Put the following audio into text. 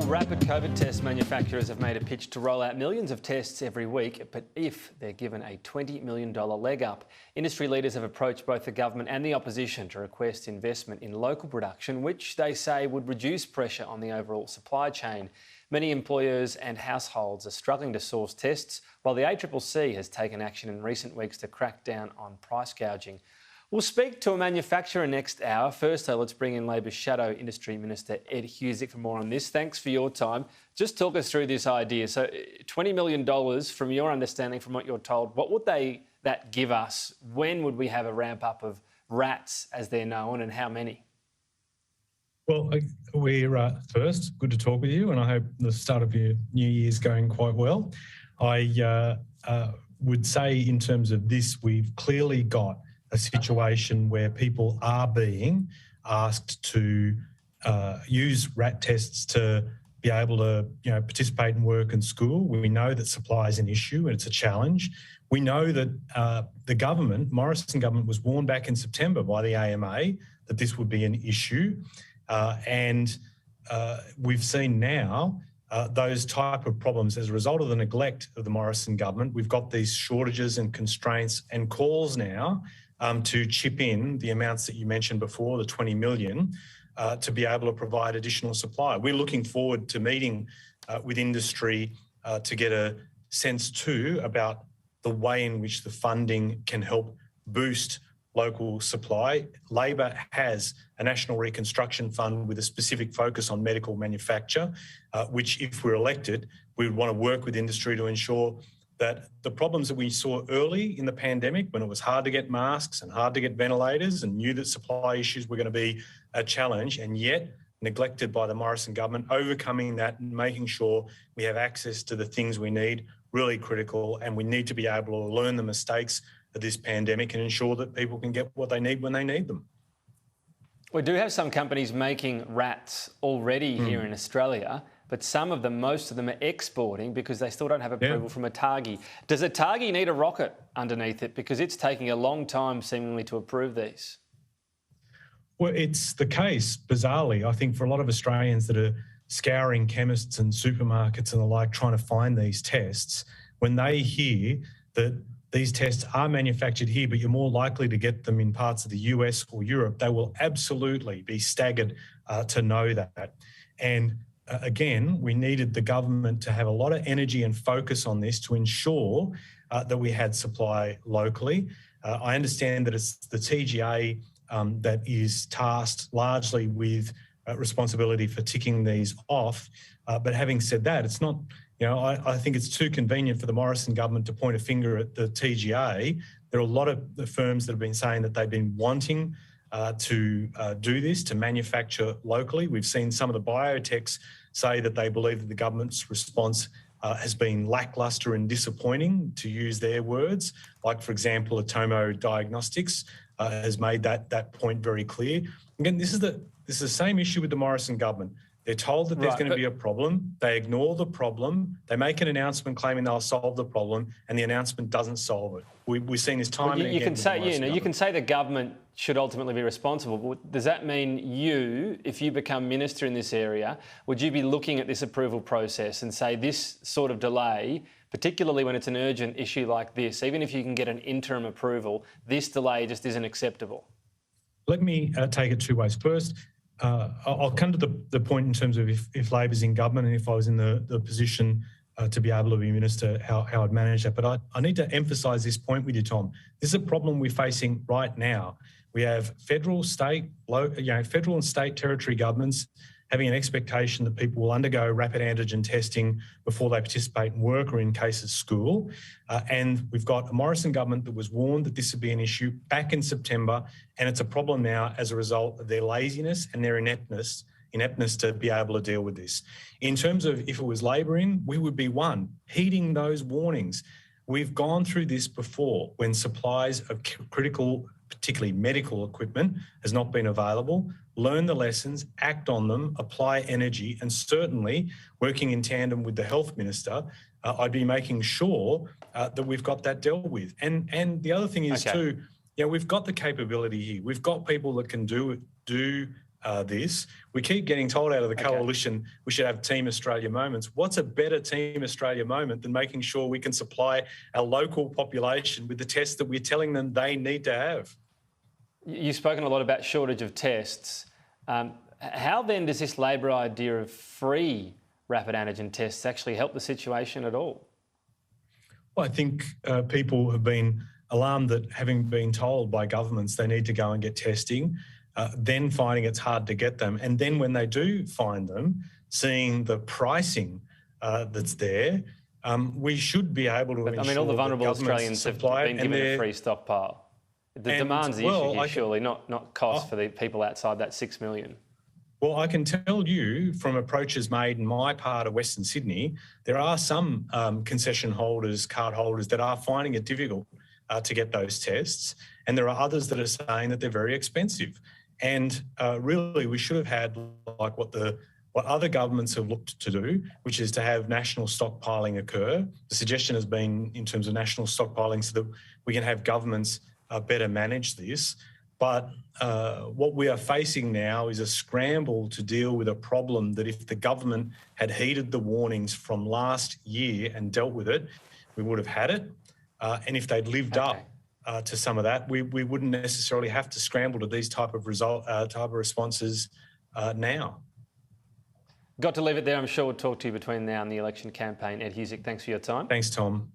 Rapid COVID test manufacturers have made a pitch to roll out millions of tests every week, but if they're given a $20 million leg up. Industry leaders have approached both the government and the opposition to request investment in local production, which they say would reduce pressure on the overall supply chain. Many employers and households are struggling to source tests, while the ACCC has taken action in recent weeks to crack down on price gouging. We'll speak to a manufacturer next hour. First, though, let's bring in Labor's Shadow Industry Minister Ed Husic for more on this. Thanks for your time. Just talk us through this idea. So $20 million, from your understanding, from what you're told, what would that give us? When would we have a ramp up of rats, as they're known, and how many? Well, we're first, good to talk with you, and I hope the start of your new year is going quite well. I would say in terms of this, we've clearly got a situation where people are being asked to use rat tests to be able to, participate in work and school. We know that supply is an issue and it's a challenge. We know that the government, Morrison government, was warned back in September by the AMA that this would be an issue. And we've seen now those type of problems as a result of the neglect of the Morrison government. We've got these shortages and constraints and calls now to chip in the amounts that you mentioned before, the 20 million, to be able to provide additional supply. We're looking forward to meeting with industry to get a sense too about the way in which the funding can help boost local supply. Labor has a National Reconstruction Fund with a specific focus on medical manufacture, which, if we're elected, we would want to work with industry to ensure that the problems that we saw early in the pandemic, when it was hard to get masks and hard to get ventilators and knew that supply issues were going to be a challenge, and yet neglected by the Morrison government, overcoming that and making sure we have access to the things we need, really critical, and we need to be able to learn the mistakes of this pandemic and ensure that people can get what they need when they need them. We do have some companies making rats already here in Australia, but most of them are exporting because they still don't have approval from ATAGI. Does ATAGI need a rocket underneath it? Because it's taking a long time, seemingly, to approve these. Well, it's the case, bizarrely, I think, for a lot of Australians that are scouring chemists and supermarkets and the like, trying to find these tests. When they hear that these tests are manufactured here, but you're more likely to get them in parts of the US or Europe, they will absolutely be staggered to know that. And again, we needed the government to have a lot of energy and focus on this to ensure that we had supply locally. I understand that it's the TGA that is tasked largely with responsibility for ticking these off. But having said that, it's not, I think it's too convenient for the Morrison government to point a finger at the TGA. There are a lot of the firms that have been saying that they've been wanting to do this, to manufacture locally. We've seen some of the biotechs say that they believe that the government's response has been lacklustre and disappointing, to use their words. Like, for example, Atomo Diagnostics has made that point very clear. Again, this is the same issue with the Morrison government. They're told that there's going to be a problem. They ignore the problem. They make an announcement claiming they'll solve the problem, and the announcement doesn't solve it. We've seen this time and again. You can say the government should ultimately be responsible. But does that mean if you become minister in this area, would you be looking at this approval process and say this sort of delay, particularly when it's an urgent issue like this, even if you can get an interim approval, this delay just isn't acceptable? Let me take it two ways. First, I'll come to the point in terms of if Labor's in government and if I was in the position to be able to be minister, how I'd manage that. But I need to emphasise this point with you, Tom. This is a problem we're facing right now. We have federal, state, federal and state territory governments having an expectation that people will undergo rapid antigen testing before they participate in work or, in cases, school. And we've got a Morrison government that was warned that this would be an issue back in September, and it's a problem now as a result of their laziness and their ineptness to be able to deal with this. In terms of if it was Labor in, we would be one, heeding those warnings. We've gone through this before when supplies of critical, particularly medical equipment, has not been available. Learn the lessons, act on them, apply energy, and certainly working in tandem with the Health Minister, I'd be making sure that we've got that dealt with. And the other thing is too, we've got the capability here. We've got people that can do this. We keep getting told out of the Okay. coalition we should have Team Australia moments. What's a better Team Australia moment than making sure we can supply our local population with the tests that we're telling them they need to have? You've spoken a lot about shortage of tests. How then does this Labor idea of free rapid antigen tests actually help the situation at all? Well, I think people have been alarmed that having been told by governments they need to go and get testing, then finding it's hard to get them. And then when they do find them, seeing the pricing that's there, we should be able to ensure I mean, all the vulnerable Australians have been given a free stockpile. The demand's the issue here, surely, not cost for the people outside that 6 million. Well, I can tell you from approaches made in my part of Western Sydney, there are some concession holders, card holders that are finding it difficult to get those tests. And there are others that are saying that they're very expensive. And really, we should have had like what other governments have looked to do, which is to have national stockpiling occur. The suggestion has been in terms of national stockpiling so that we can have governments better manage this. But what we are facing now is a scramble to deal with a problem that if the government had heeded the warnings from last year and dealt with it, we would have had it. And if they'd lived up to some of that, we wouldn't necessarily have to scramble to these type of responses now. Got to leave it there. I'm sure we'll talk to you between now and the election campaign. Ed Husic, thanks for your time. Thanks, Tom.